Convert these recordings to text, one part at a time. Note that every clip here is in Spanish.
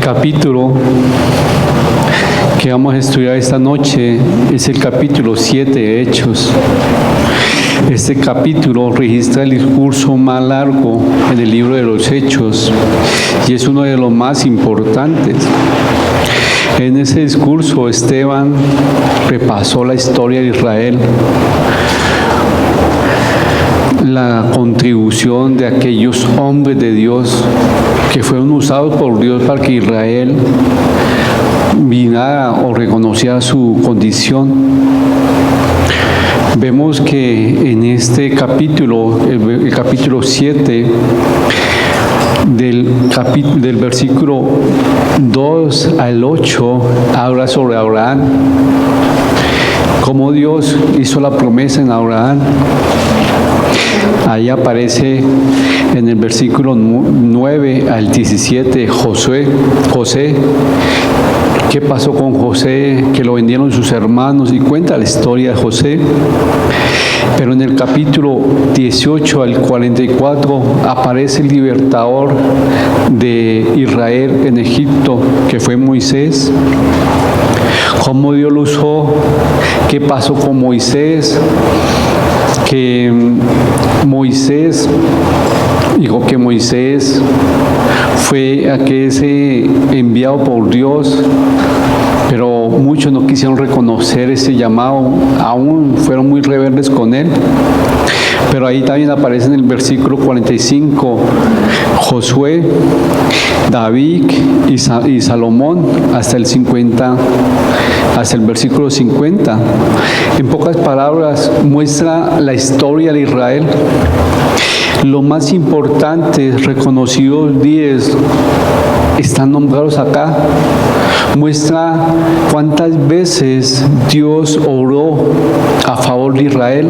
capítulo que vamos a estudiar esta noche es el capítulo 7 de Hechos. Este capítulo registra el discurso más largo en el libro de los Hechos y es uno de los más importantes. En ese discurso Esteban repasó la historia de Israel, la contribución de aquellos hombres de Dios que fueron usados por Dios para que Israel mirara o reconociera su condición. Vemos que en este capítulo, el capítulo 7, del versículo 2 al 8, habla sobre Abraham, cómo Dios hizo la promesa en Abraham. Ahí aparece en el versículo 9 al 17 José. ¿Qué pasó con José? Que lo vendieron sus hermanos y cuenta la historia de José. Pero en el capítulo 18 al 44 aparece el libertador de Israel en Egipto, que fue Moisés. Cómo Dios lo usó, qué pasó con Moisés, que Moisés fue aquel enviado por Dios, pero muchos no quisieron reconocer ese llamado, aún fueron muy rebeldes con él. Pero ahí también aparece en el versículo 45 Josué, David y Salomón hasta el 50, hasta el versículo 50. En pocas palabras muestra la historia de Israel. Los más importantes, reconocidos 10, están nombrados acá. Muestra cuántas veces Dios obró a favor de Israel,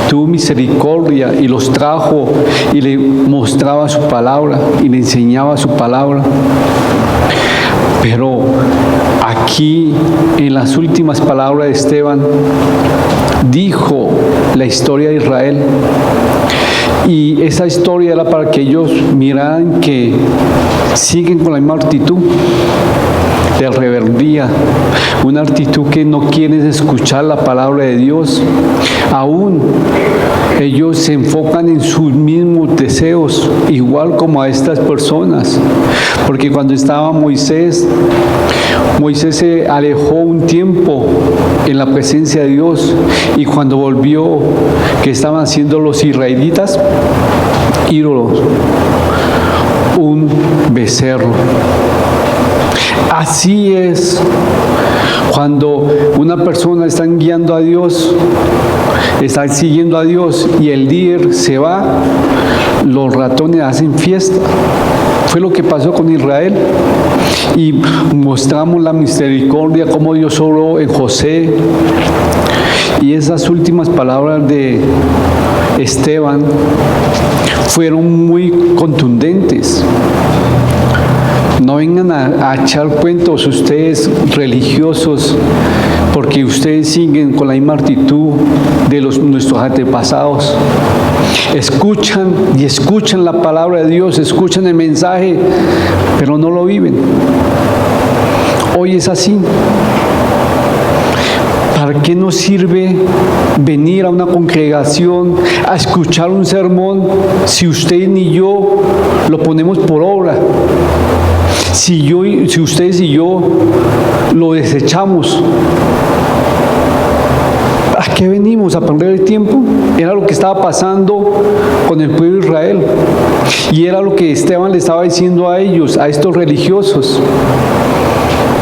tuvo misericordia y los trajo y le mostraba su palabra y le enseñaba su palabra. Pero aquí, en las últimas palabras de Esteban, dijo la historia de Israel. Y esa historia era para que ellos miraran que siguen con la misma actitud de rebeldía, una actitud que no quieren escuchar la palabra de Dios. Aún ellos se enfocan en sus mismos deseos, igual como a estas personas. Porque cuando estaba Moisés se alejó un tiempo en la presencia de Dios, y cuando volvió, ¿qué estaban haciendo los israelitas? Ídolos, un becerro. Así es cuando una persona está guiando a Dios, está siguiendo a Dios y el líder se va, los ratones hacen fiesta. Fue lo que pasó con Israel. Y mostramos la misericordia, cómo Dios obró en José. Y esas últimas palabras de Esteban fueron muy contundentes. No vengan a echar cuentos ustedes religiosos, porque ustedes siguen con la misma actitud de nuestros antepasados. Escuchan la palabra de Dios, escuchan el mensaje, pero no lo viven. Hoy es así. ¿Para qué nos sirve venir a una congregación a escuchar un sermón si usted ni yo lo ponemos por obra? Si ustedes y yo lo desechamos, ¿a qué venimos? ¿A perder el tiempo? Era lo que estaba pasando con el pueblo de Israel. Y era lo que Esteban le estaba diciendo a ellos, a estos religiosos.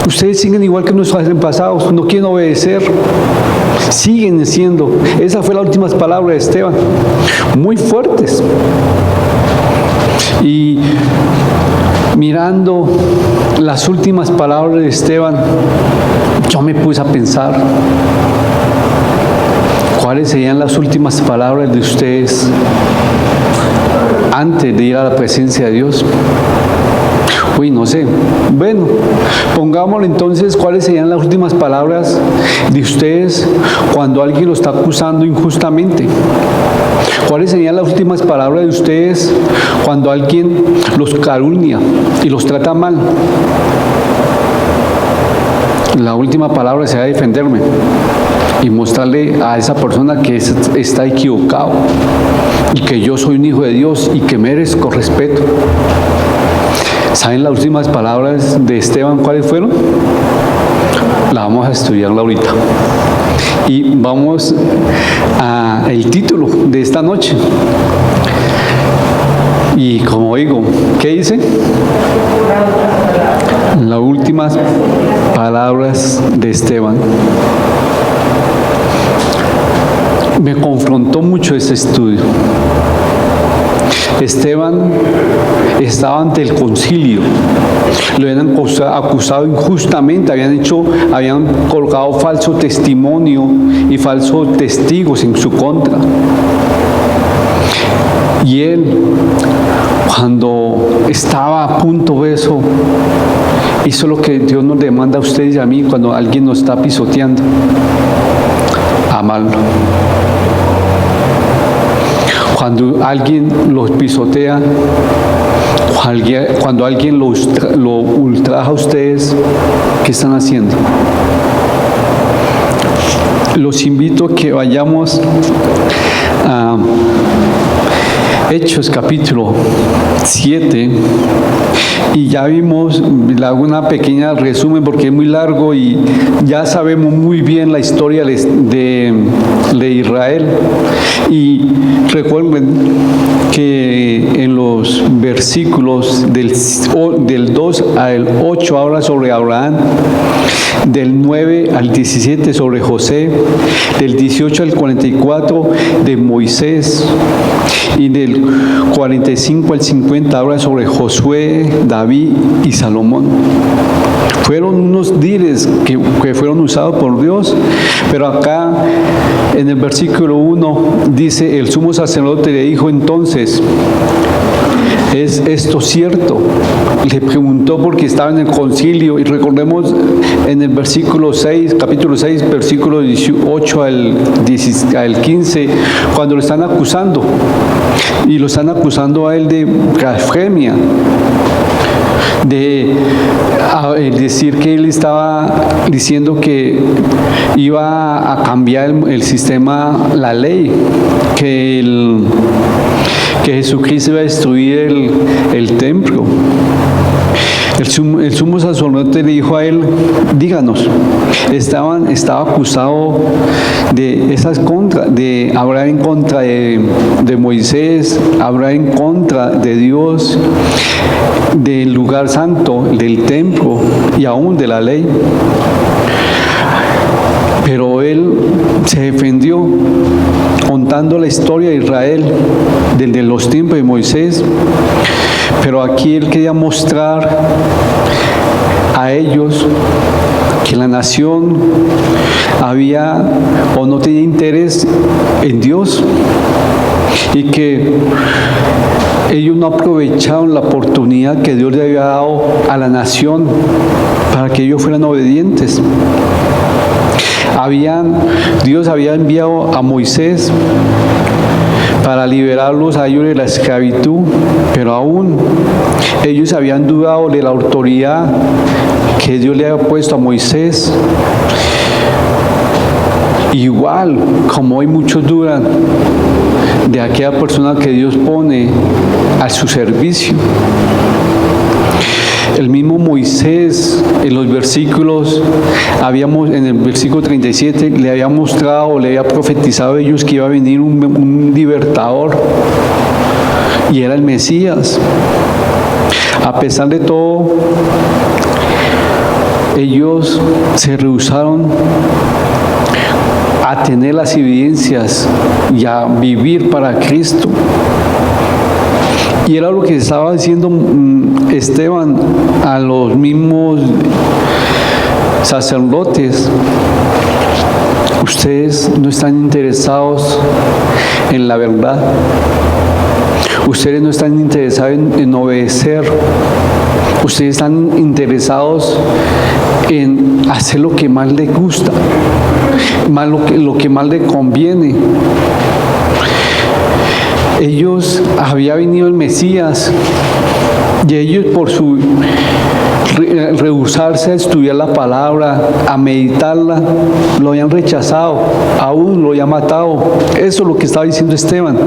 Ustedes siguen igual que nuestros antepasados, no quieren obedecer. Siguen siendo. Esa fue la última palabra de Esteban. Muy fuertes. Y mirando las últimas palabras de Esteban, yo me puse a pensar, ¿cuáles serían las últimas palabras de ustedes antes de ir a la presencia de Dios? Uy, no sé. Bueno, pongámoslo entonces, ¿cuáles serían las últimas palabras de ustedes cuando alguien lo está acusando injustamente? ¿Cuáles serían las últimas palabras de ustedes cuando alguien los calumnia y los trata mal? La última palabra será defenderme y mostrarle a esa persona que está equivocado y que yo soy un hijo de Dios y que merezco respeto. ¿Saben las últimas palabras de Esteban cuáles fueron? La vamos a estudiarla ahorita. Y vamos al título de esta noche. Y como digo, ¿qué dice? Las últimas palabras de Esteban. Me confrontó mucho este estudio. Esteban estaba ante el concilio, lo habían acusado injustamente, habían colocado falso testimonio y falsos testigos en su contra. Y él, cuando estaba a punto de eso, hizo lo que Dios nos demanda a ustedes y a mí cuando alguien nos está pisoteando: amarlo. Cuando alguien los pisotea, cuando alguien lo ultraja a ustedes, ¿qué están haciendo? Los invito a que vayamos a Hechos capítulo 7 y ya vimos, le hago una pequeña resumen porque es muy largo y ya sabemos muy bien la historia de Israel. Y recuerden que en los versículos del 2 al 8 habla sobre Abraham, del 9 al 17 sobre José, del 18 al 44 de Moisés, y del 45 al 50 habla sobre Josué, David y Salomón. Fueron unos líderes que fueron usados por Dios, pero acá en el versículo 1 dice: el sumo sacerdote le dijo entonces: ¿es esto cierto? Le preguntó porque estaba en el concilio, y recordemos en el versículo 6, capítulo 6, versículo 18 al 15, cuando lo están acusando, y lo están acusando a él de blasfemia, de decir que él estaba diciendo que iba a cambiar el sistema, la ley, que Jesucristo iba a destruir el templo. El sumo sacerdote le dijo a él: díganos. Estaba acusado de esas contras, de hablar en contra de Moisés, hablar en contra de Dios, del lugar santo, del templo y aún de la ley. Pero él se defendió contando la historia de Israel desde los tiempos de Moisés. Pero aquí él quería mostrar a ellos que la nación había o no tenía interés en Dios y que ellos no aprovecharon la oportunidad que Dios le había dado a la nación para que ellos fueran obedientes. Dios había enviado a Moisés para liberarlos a ellos de la esclavitud, pero aún ellos habían dudado de la autoridad que Dios le había puesto a Moisés. Igual como hoy muchos dudan de aquella persona que Dios pone a su servicio. El mismo Moisés, en los versículos, en el versículo 37, le había mostrado, le había profetizado a ellos que iba a venir un libertador, y era el Mesías. A pesar de todo, ellos se rehusaron a tener las evidencias y a vivir para Cristo. Y era lo que estaba diciendo Esteban a los mismos sacerdotes: ustedes no están interesados en la verdad, ustedes no están interesados en obedecer Ustedes están interesados en hacer lo que más les gusta, más lo que más les conviene. Ellos, había venido el Mesías y ellos por su rehusarse a estudiar la palabra, a meditarla, lo habían rechazado, aún lo habían matado. Eso es lo que estaba diciendo Esteban.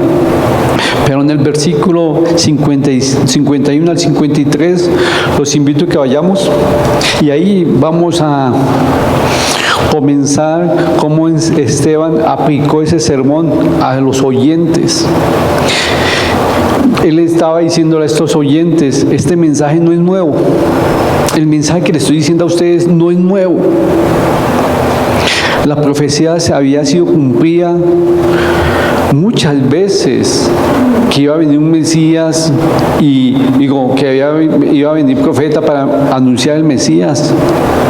Pero en el versículo 51 al 53, los invito a que vayamos y ahí vamos a comenzar cómo Esteban aplicó ese sermón a los oyentes. Él estaba diciéndole a estos oyentes, este mensaje no es nuevo. El mensaje que le estoy diciendo a ustedes no es nuevo. La profecía se había sido cumplida muchas veces, que iba a venir un Mesías y digo que iba a venir profeta para anunciar el Mesías,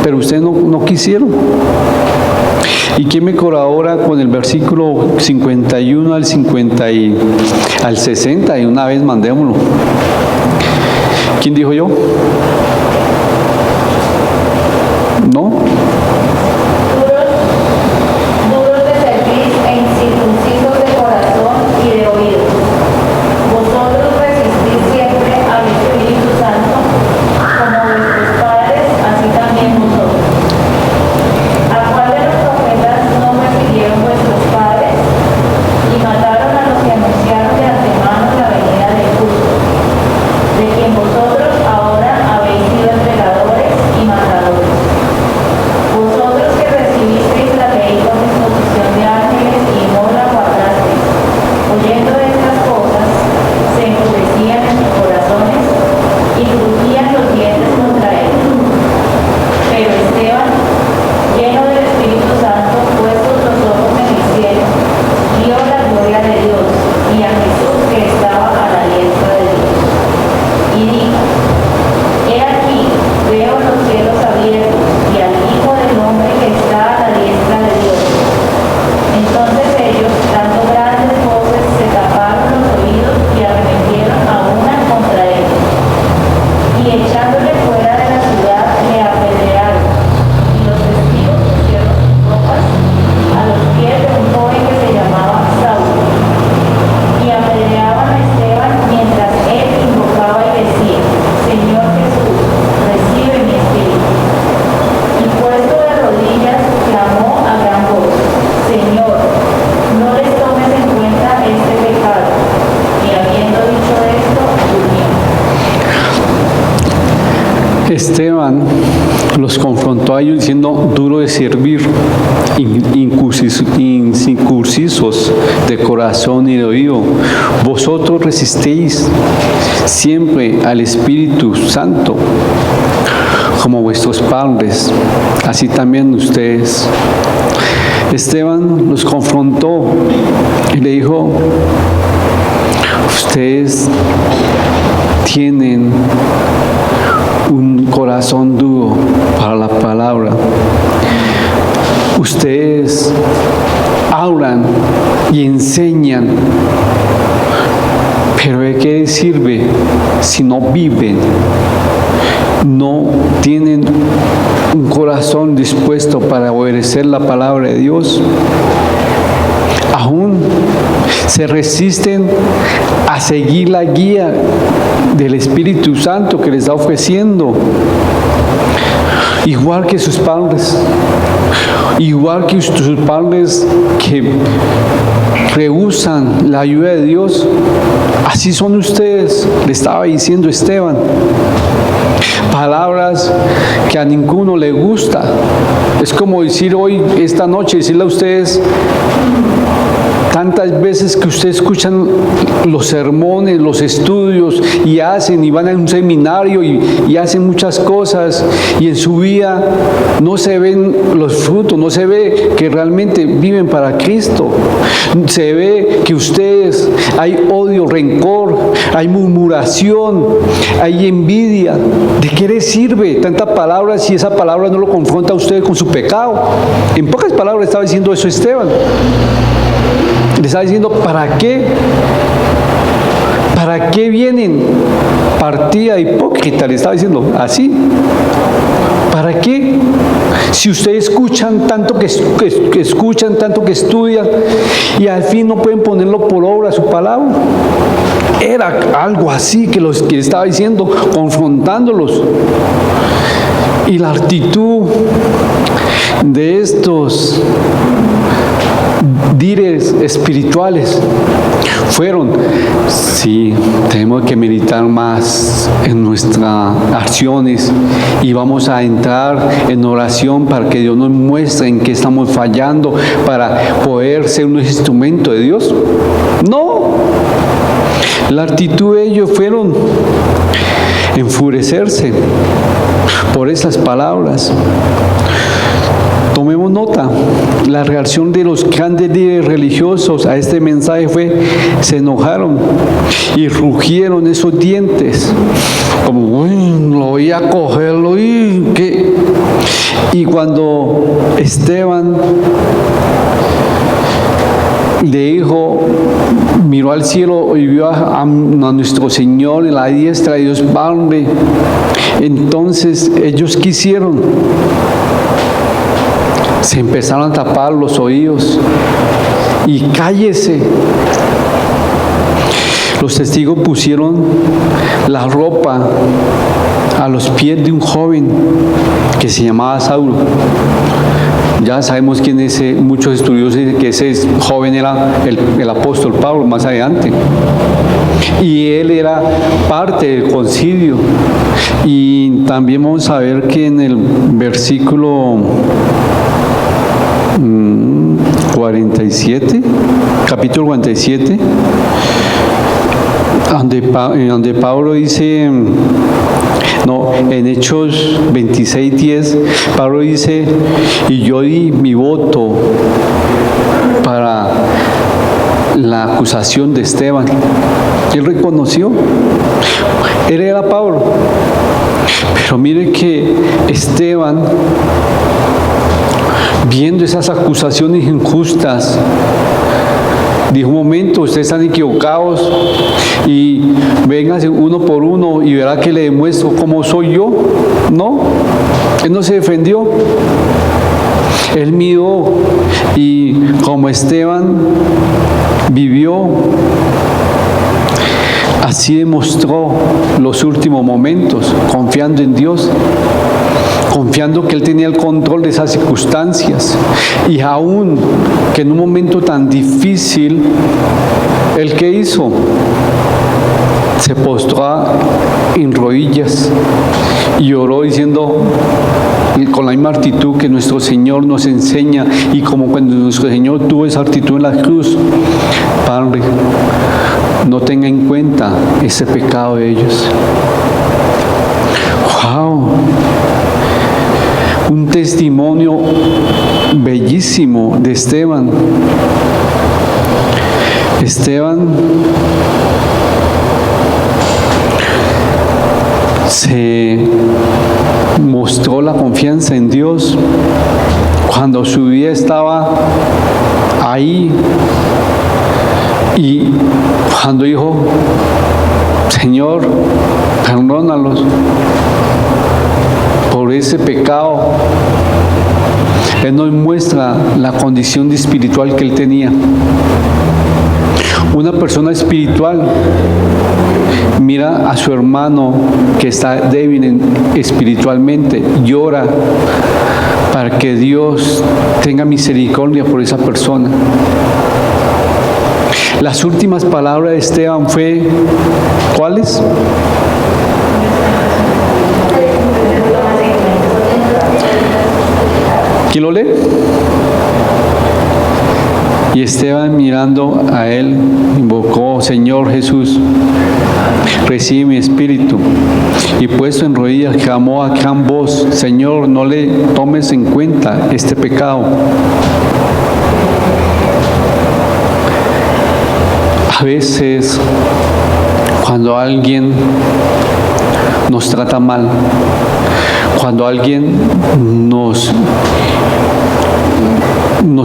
pero ustedes no quisieron. ¿Y quién me colabora con el versículo 51 al 60? Y una vez mandémoslo. ¿Quién dijo yo? ¿No? Duros de cerviz e incircuncisos de corazón y de oído. Vosotros resistís siempre al Espíritu Santo, como vuestros padres, así también vosotros. ¿A cuál de los profetas no persiguieron vuestros padres y mataron a los que anunciaron de antemano la venida del justo, de quien vosotros ahora habéis sido entregadores y matadores? Vosotros que recibisteis la ley con disposición de ángeles y no la guardasteis, oyendo estas cosas, se enfurecían en sus corazones y crujían los dientes contra él. Pero Esteban, lleno del Espíritu Santo, puestos los ojos en el cielo, vio la gloria de Dios y a Jesús que estaba a la diestra de Dios. Y dijo: He aquí, veo los cielos abiertos y al Hijo del Hombre que está a la diestra de Dios. Entonces ellos, dando grandes voces, se taparon los oídos y arremetieron a una contra él. Y echándole fuera de la ciudad, le apedrearon. Y los testigos pusieron sus ropas a los pies de un joven que se llamaba Saulo. Y apedreaban a Esteban mientras él invocaba y decía: Señor Jesús, recibe mi espíritu. Y puesto de rodillas, clamó a gran voz: Señor, no les tomes en cuenta este pecado. Y habiendo dicho esto, durmió. Esteban los confrontó a ellos diciendo: duro de servir, incircuncisos de corazón y de oído. Vosotros resistéis siempre al Espíritu Santo, como vuestros padres, así también ustedes. Esteban los confrontó y le dijo: ustedes tienen un corazón duro para la palabra. Ustedes hablan y enseñan, pero ¿de qué sirve si no viven? No tienen un corazón dispuesto para obedecer la palabra de Dios. Aún se resisten a seguir la guía del Espíritu Santo que les está ofreciendo. Igual que sus padres, igual que sus padres que rehusan la ayuda de Dios, así son ustedes, le estaba diciendo Esteban. Palabras que a ninguno le gusta. Es como decir hoy, esta noche, decirle a ustedes, tantas veces que ustedes escuchan los sermones, los estudios y van a un seminario y hacen muchas cosas y en su vida no se ven los frutos, no se ve que realmente viven para Cristo. Se ve que ustedes hay odio, rencor, hay murmuración, hay envidia. ¿De qué les sirve tanta palabra si esa palabra no lo confronta a ustedes con su pecado? En pocas palabras estaba diciendo eso Esteban. Le está diciendo, ¿para qué ¿para qué vienen? Partida hipócrita, le estaba diciendo, así. ¿Para qué? Si ustedes escuchan tanto que escuchan, tanto que estudian, y al fin no pueden ponerlo por obra su palabra. Era algo así que estaba diciendo, confrontándolos. Y la actitud de estos líderes espirituales fueron: sí, tenemos que meditar más en nuestras acciones y vamos a entrar en oración para que Dios nos muestre en qué estamos fallando para poder ser un instrumento de Dios. No, la actitud de ellos fueron enfurecerse por esas palabras. Tomemos nota, la reacción de los grandes líderes religiosos a este mensaje fue: se enojaron y rugieron esos dientes, como, lo voy a cogerlo y ¿qué? Y cuando Esteban le dijo, miró al cielo y vio a nuestro Señor en la diestra de Dios Padre, entonces ellos quisieron, se empezaron a tapar los oídos y cállese. Los testigos pusieron la ropa a los pies de un joven que se llamaba Saulo. Ya sabemos quién es, muchos estudiosos dicen que ese joven era el apóstol Pablo más adelante. Y él era parte del concilio. Y también vamos a ver que en el versículo 47, capítulo 47, donde Pablo dice, en Hechos 26:10, Pablo dice: y yo di mi voto para la acusación de Esteban. Él reconoció, él era Pablo. Pero mire que Esteban, viendo esas acusaciones injustas, dijo: un momento, ustedes están equivocados y vénganse uno por uno y verá que le demuestro cómo soy yo. No, él no se defendió. Él miró y como Esteban vivió, así demostró los últimos momentos, confiando en Dios, confiando que Él tenía el control de esas circunstancias, y aún que en un momento tan difícil, ¿Él qué hizo? Se postró en rodillas y oró diciendo, con la misma actitud que nuestro Señor nos enseña, y como cuando nuestro Señor tuvo esa actitud en la cruz: Padre, no tenga en cuenta ese pecado de ellos. ¡Wow! Un testimonio bellísimo de Esteban. Esteban se mostró la confianza en Dios cuando su vida estaba ahí, y cuando dijo: Señor, perdónalos por ese pecado. Él nos muestra la condición de espiritual que él tenía. Una persona espiritual mira a su hermano que está débil espiritualmente, llora para que Dios tenga misericordia por esa persona. Las últimas palabras de Esteban fue, ¿cuáles? ¿Quién lo lee? Y Esteban, mirando a él, invocó: Señor Jesús, recibe mi espíritu. Y puesto en rodillas, clamó a gran voz: Señor, no le tomes en cuenta este pecado. A veces, cuando alguien nos trata mal, cuando alguien nos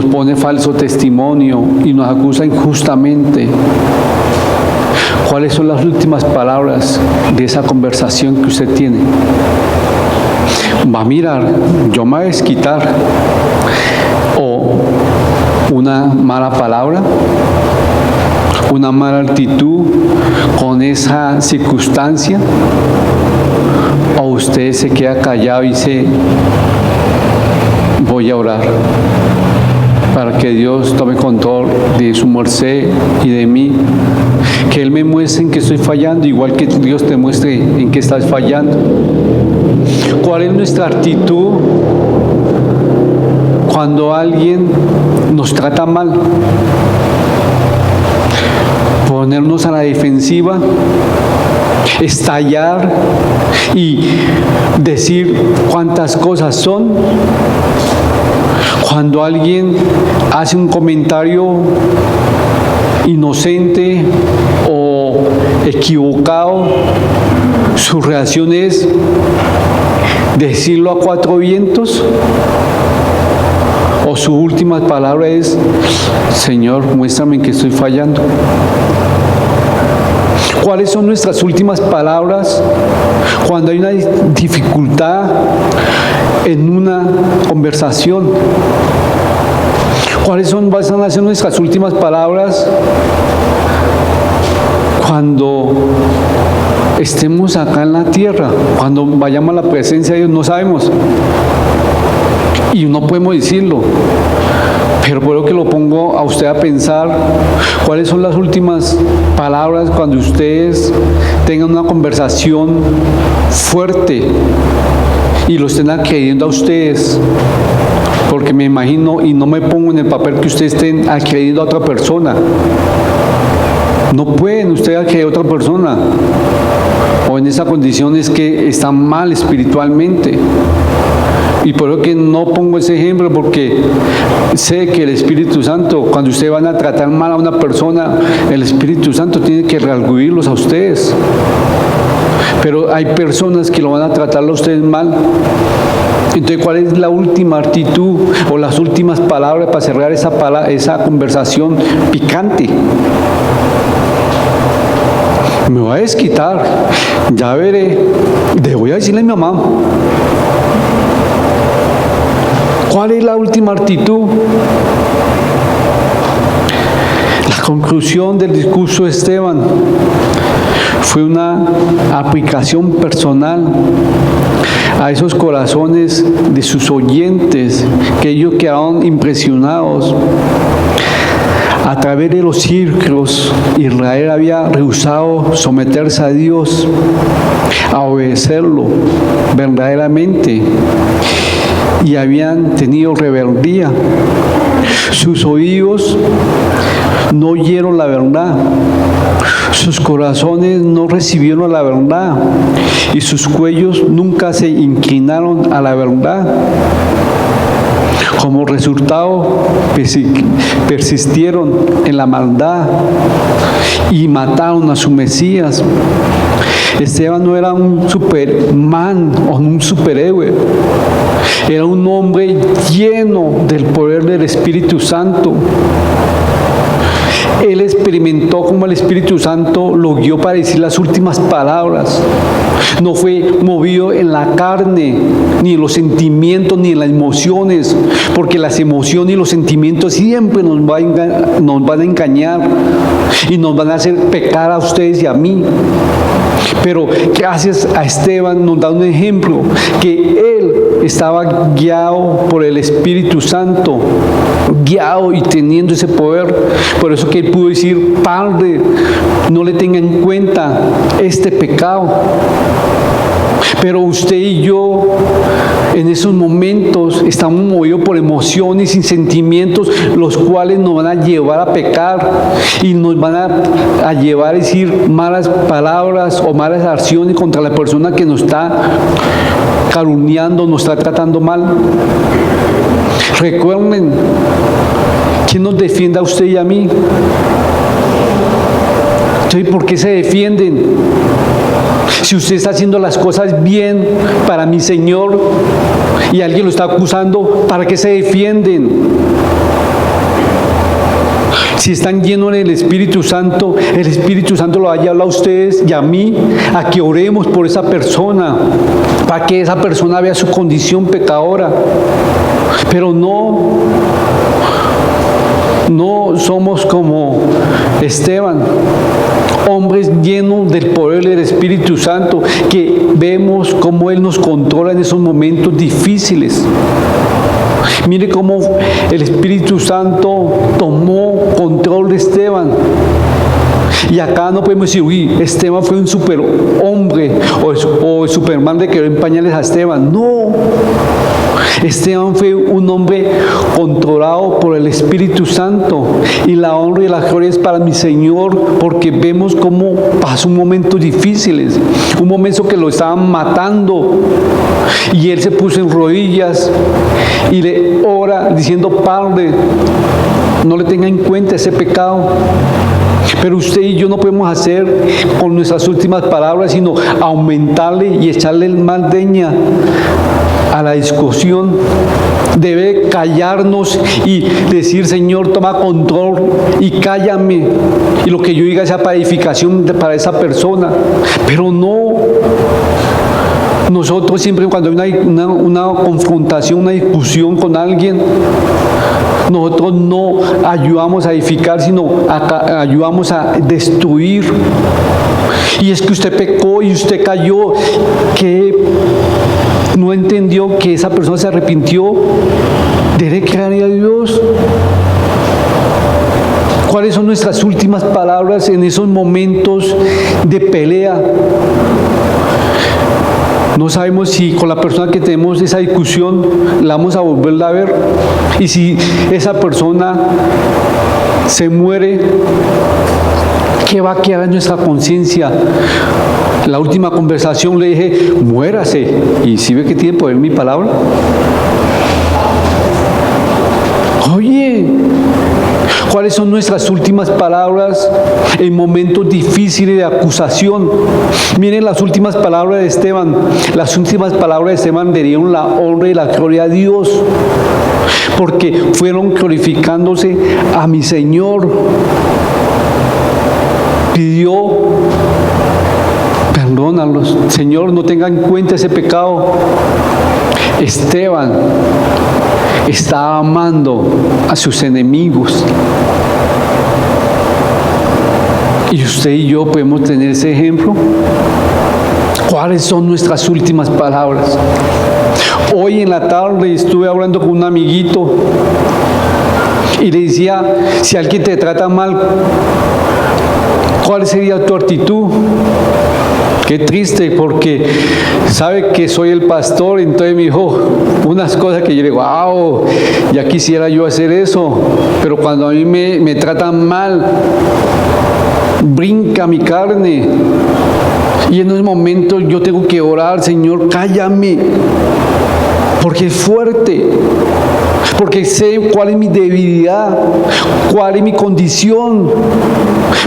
pone falso testimonio y nos acusa injustamente, ¿Cuáles son las últimas palabras de esa conversación que usted tiene? Va a mirar, yo me voy a desquitar, o una mala palabra, una mala actitud con esa circunstancia, o usted se queda callado y dice, voy a orar para que Dios tome control de su merced y de mí, que Él me muestre en que estoy fallando, igual que Dios te muestre en que estás fallando. ¿Cuál es nuestra actitud cuando alguien nos trata mal? Ponernos a la defensiva, estallar y decir cuántas cosas son. Cuando alguien hace un comentario inocente o equivocado, su reacción es decirlo a cuatro vientos, o su última palabra es, Señor, muéstrame en que estoy fallando. ¿Cuáles son nuestras últimas palabras cuando hay una dificultad en una conversación? ¿Cuáles van a ser nuestras últimas palabras cuando estemos acá en la tierra? Cuando vayamos a la presencia de Dios, no sabemos. Y no podemos decirlo. Pero por lo que lo pongo a usted a pensar, ¿cuáles son las últimas palabras cuando ustedes tengan una conversación fuerte y lo estén agrediendo a ustedes? Porque me imagino, y no me pongo en el papel que ustedes estén agrediendo a otra persona. No pueden ustedes agredir a otra persona. O en esa condición es que están mal espiritualmente. Y por eso que no pongo ese ejemplo, porque sé que el Espíritu Santo, cuando ustedes van a tratar mal a una persona, el Espíritu Santo tiene que redarguirlos a ustedes. Pero hay personas que lo van a tratar a ustedes mal. Entonces, ¿cuál es la última actitud o las últimas palabras para cerrar esa conversación picante? Me voy a desquitar, ya veré, le voy a decirle a mi mamá. ¿Cuál es la última actitud? La conclusión del discurso de Esteban fue una aplicación personal a esos corazones de sus oyentes, que ellos quedaron impresionados. A través de los siglos, Israel había rehusado someterse a Dios, a obedecerlo verdaderamente, y habían tenido rebeldía. Sus oídos no oyeron la verdad, sus corazones no recibieron la verdad, y sus cuellos nunca se inclinaron a la verdad. Como resultado, persistieron en la maldad y mataron a su Mesías. Esteban no era un Superman o un superhéroe, era un hombre lleno del poder del Espíritu Santo. Él experimentó cómo el Espíritu Santo lo guió para decir las últimas palabras. No fue movido en la carne, ni en los sentimientos, ni en las emociones, porque las emociones y los sentimientos siempre nos van a engañar y nos van a hacer pecar a ustedes y a mí. Pero gracias a Esteban nos da un ejemplo, que él estaba guiado por el Espíritu Santo, guiado y teniendo ese poder. Por eso que él pudo decir, Padre, no le tenga en cuenta este pecado. Pero usted y yo en esos momentos estamos movidos por emociones y sentimientos, los cuales nos van a llevar a pecar y nos van a llevar a decir malas palabras o malas acciones contra la persona que nos está calumniando, nos está tratando mal. Recuerden, ¿quién nos defiende a usted y a mí? Entonces, ¿por qué se defienden? Si usted está haciendo las cosas bien para mi Señor y alguien lo está acusando, ¿para qué se defienden? Si están llenos del Espíritu Santo, el Espíritu Santo lo haya hablado a ustedes y a mí, a que oremos por esa persona, para que esa persona vea su condición pecadora. Pero no somos como Esteban, hombres llenos del poder del Espíritu Santo, que vemos cómo Él nos controla en esos momentos difíciles. Mire cómo el Espíritu Santo tomó control de Esteban. Y acá no podemos decir, uy, Esteban fue un superhombre o el Superman le quedó en pañales a Esteban. No. Esteban fue un hombre controlado por el Espíritu Santo, y la honra y la gloria es para mi Señor, porque vemos cómo pasó momentos difíciles, un momento que lo estaban matando, y él se puso en rodillas y le ora diciendo: Padre, no le tenga en cuenta ese pecado. Pero usted y yo no podemos hacer con nuestras últimas palabras, sino aumentarle y echarle más leña a la discusión. Debe callarnos y decir: Señor, toma control y cállame, y lo que yo diga sea para edificación para esa persona. Pero no, nosotros siempre cuando hay una confrontación, una discusión con alguien, nosotros no ayudamos a edificar, sino ayudamos a destruir. Y es que usted pecó y usted cayó, que no entendió que esa persona se arrepintió. Debe creer a Dios. ¿Cuáles son nuestras últimas palabras en esos momentos de pelea? No sabemos si con la persona que tenemos esa discusión la vamos a volver a ver. Y si esa persona se muere, ¿qué va a quedar en nuestra conciencia? La última conversación le dije: muérase. ¿Y si ve que tiene poder mi palabra? Oye, ¿cuáles son nuestras últimas palabras en momentos difíciles de acusación? Miren las últimas palabras de Esteban. Las últimas palabras de Esteban le dieron la honra y la gloria a Dios, porque fueron glorificándose a mi Señor. Pidió: perdónalos, Señor, no tenga en cuenta ese pecado. Esteban estaba amando a sus enemigos. ¿Y usted y yo podemos tener ese ejemplo? ¿Cuáles son nuestras últimas palabras? Hoy en la tarde estuve hablando con un amiguito y le decía: si alguien te trata mal, ¿cuál sería tu actitud? Qué triste, porque sabe que soy el pastor, entonces me dijo unas cosas que yo le digo: wow, ya quisiera yo hacer eso, pero cuando a mí me tratan mal, brinca mi carne, y en esos momentos yo tengo que orar: Señor, cállame, porque es fuerte, porque sé cuál es mi debilidad, cuál es mi condición.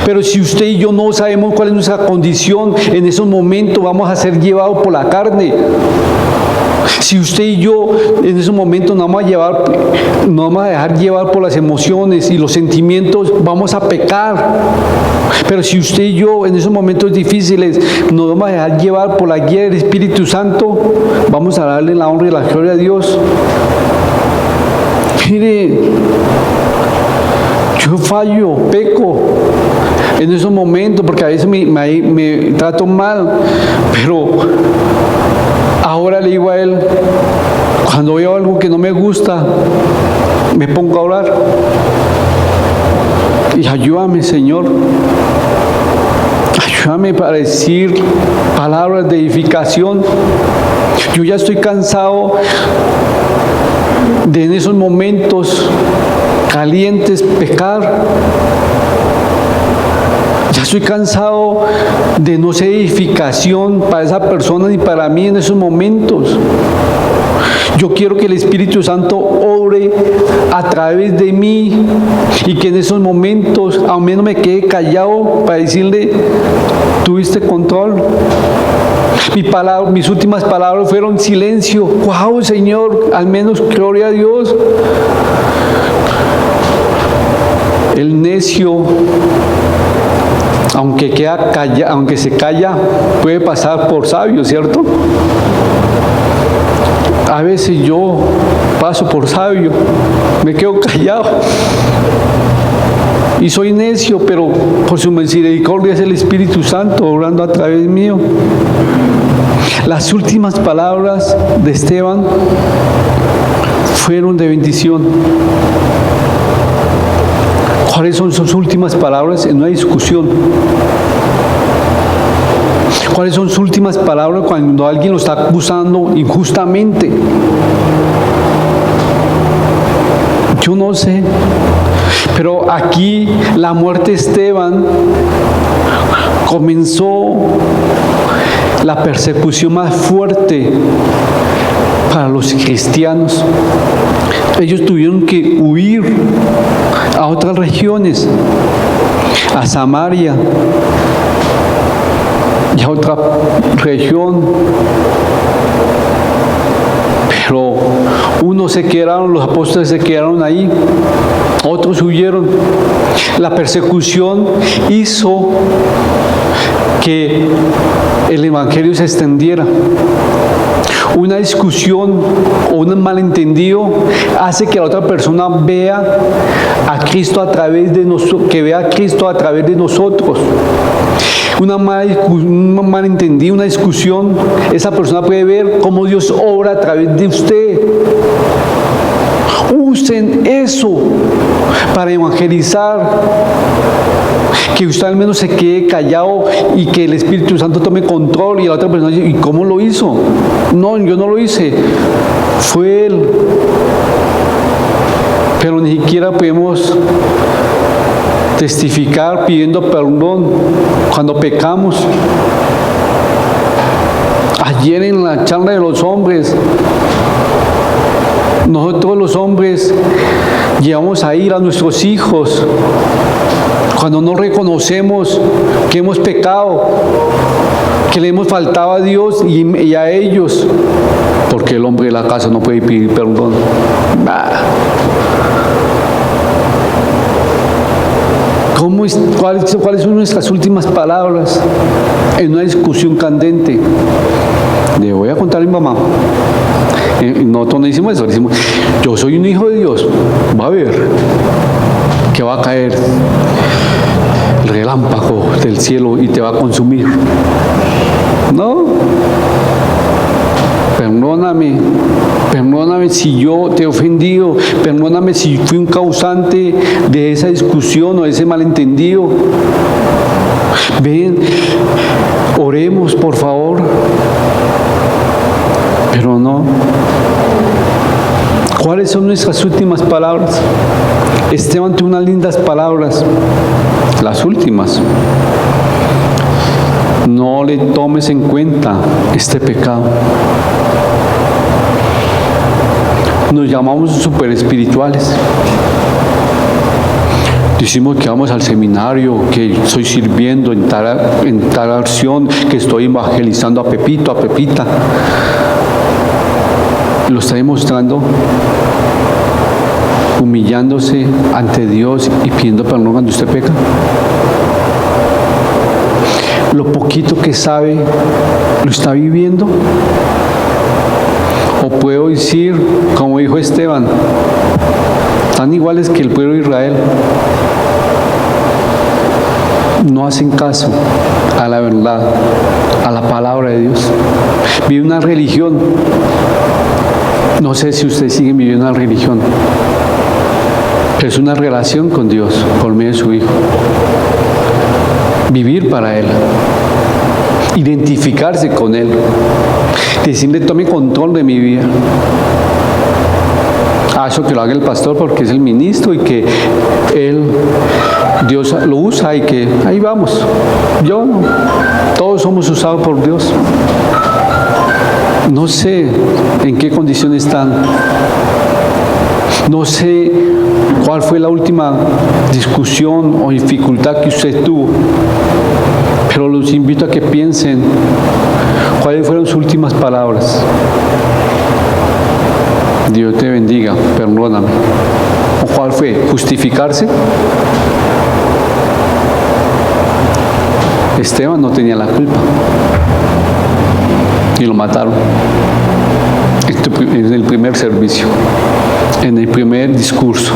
Pero si usted y yo no sabemos cuál es nuestra condición, en esos momentos vamos a ser llevados por la carne. Si usted y yo en esos momentos nos vamos a dejar llevar por las emociones y los sentimientos, vamos a pecar. Pero si usted y yo en esos momentos difíciles nos vamos a dejar llevar por la guía del Espíritu Santo, vamos a darle la honra y la gloria a Dios. Mire, yo fallo, peco en esos momentos, porque a veces me trato mal, pero ahora le digo a Él, cuando veo algo que no me gusta, me pongo a orar y: ayúdame, Señor, ayúdame para decir palabras de edificación. Yo ya estoy cansado de en esos momentos calientes pecar. Ya estoy cansado de no ser edificación para esa persona ni para mí en esos momentos. Yo quiero que el Espíritu Santo obre a través de mí, y que en esos momentos al menos me quede callado para decirle: ¿tuviste control? Mis últimas palabras fueron silencio. ¡Wow, Señor! Al menos gloria a Dios. El necio, aunque se calla, puede pasar por sabio, ¿cierto? A veces yo paso por sabio, me quedo callado y soy necio, pero por su misericordia es el Espíritu Santo obrando a través mío. Las últimas palabras de Esteban fueron de bendición. ¿Cuáles son sus últimas palabras en una discusión? ¿Cuáles son sus últimas palabras cuando alguien lo está acusando injustamente? Yo no sé, pero aquí la muerte de Esteban comenzó la persecución más fuerte para los cristianos. Ellos tuvieron que huir a otras regiones, a Samaria y a otra región. Pero unos se quedaron, los apóstoles se quedaron ahí, otros huyeron. La persecución hizo que el evangelio se extendiera. Una discusión o un malentendido hace que la otra persona vea a Cristo a través de nosotros, que vea a Cristo a través de nosotros. Un malentendido, una discusión, esa persona puede ver cómo Dios obra a través de usted. Usen eso para evangelizar. Que usted al menos se quede callado y que el Espíritu Santo tome control y la otra persona dice, ¿y cómo lo hizo? No, yo no lo hice, fue Él. Pero ni siquiera podemos testificar pidiendo perdón cuando pecamos. Ayer en la charla de los hombres, nosotros los hombres llevamos a ir a nuestros hijos cuando no reconocemos que hemos pecado, que le hemos faltado a Dios y a ellos, porque el hombre de la casa no puede pedir perdón. ¿Cuáles son nuestras últimas palabras en una discusión candente? Le voy a contar a mi mamá. Nosotros no decimos eso, decimos, yo soy un hijo de Dios, va a ver que va a caer el relámpago del cielo y te va a consumir. No, perdóname si yo te he ofendido, perdóname si fui un causante de esa discusión o de ese malentendido. Ven, oremos por favor. Pero no. ¿Cuáles son nuestras últimas palabras? Esteban tuvo unas lindas palabras, las últimas. No le tomes en cuenta este pecado. Nos llamamos super espirituales. Decimos que vamos al seminario, que estoy sirviendo en tal acción, que estoy evangelizando a Pepito, a Pepita. Lo está demostrando humillándose ante Dios y pidiendo perdón cuando usted peca. Lo poquito que sabe, ¿lo está viviendo? O puedo decir, como dijo Esteban, tan iguales que el pueblo de Israel. No hacen caso a la verdad, a la palabra de Dios. Vive una religión. No sé si ustedes siguen viviendo una religión. Es una relación con Dios por medio de su Hijo. Vivir para Él. Identificarse con Él. Decirle, tome control de mi vida. Eso que lo haga el pastor porque es el ministro y que Dios lo usa y que ahí vamos. Yo no. Todos somos usados por Dios. No sé en qué condición están. No sé cuál fue la última discusión o dificultad que usted tuvo. Pero los invito a que piensen cuáles fueron sus últimas palabras. Dios te bendiga, perdóname. ¿O cuál fue? ¿Justificarse? Esteban no tenía la culpa y lo mataron en el primer servicio, en el primer discurso.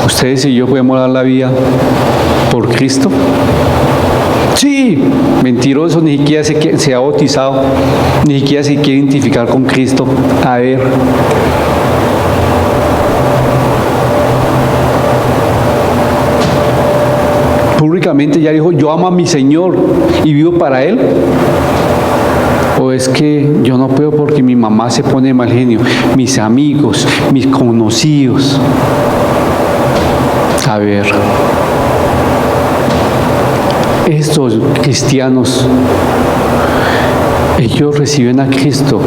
¿Ustedes y yo podemos dar la vida por Cristo? Sí, mentiroso, ni siquiera se ha bautizado, ni siquiera se quiere identificar con Cristo. A ver. Públicamente ya dijo, yo amo a mi Señor y vivo para Él. ¿O es que yo no puedo porque mi mamá se pone de mal genio, mis amigos, mis conocidos? A ver, estos cristianos, ellos reciben a Cristo,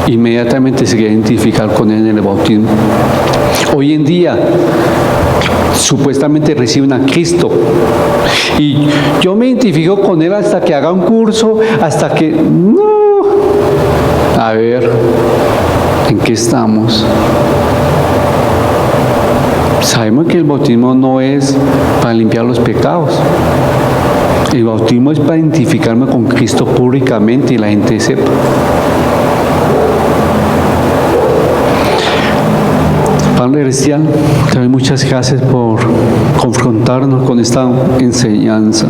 inmediatamente se quieren identificar con Él en el bautismo. Hoy en día, supuestamente reciben a Cristo y yo me identifico con Él hasta que haga un curso, hasta que... No. A ver, ¿en qué estamos? Sabemos que el bautismo no es para limpiar los pecados. El bautismo es para identificarme con Cristo públicamente y la gente sepa. Padre Celestial, te doy muchas gracias por confrontarnos con esta enseñanza.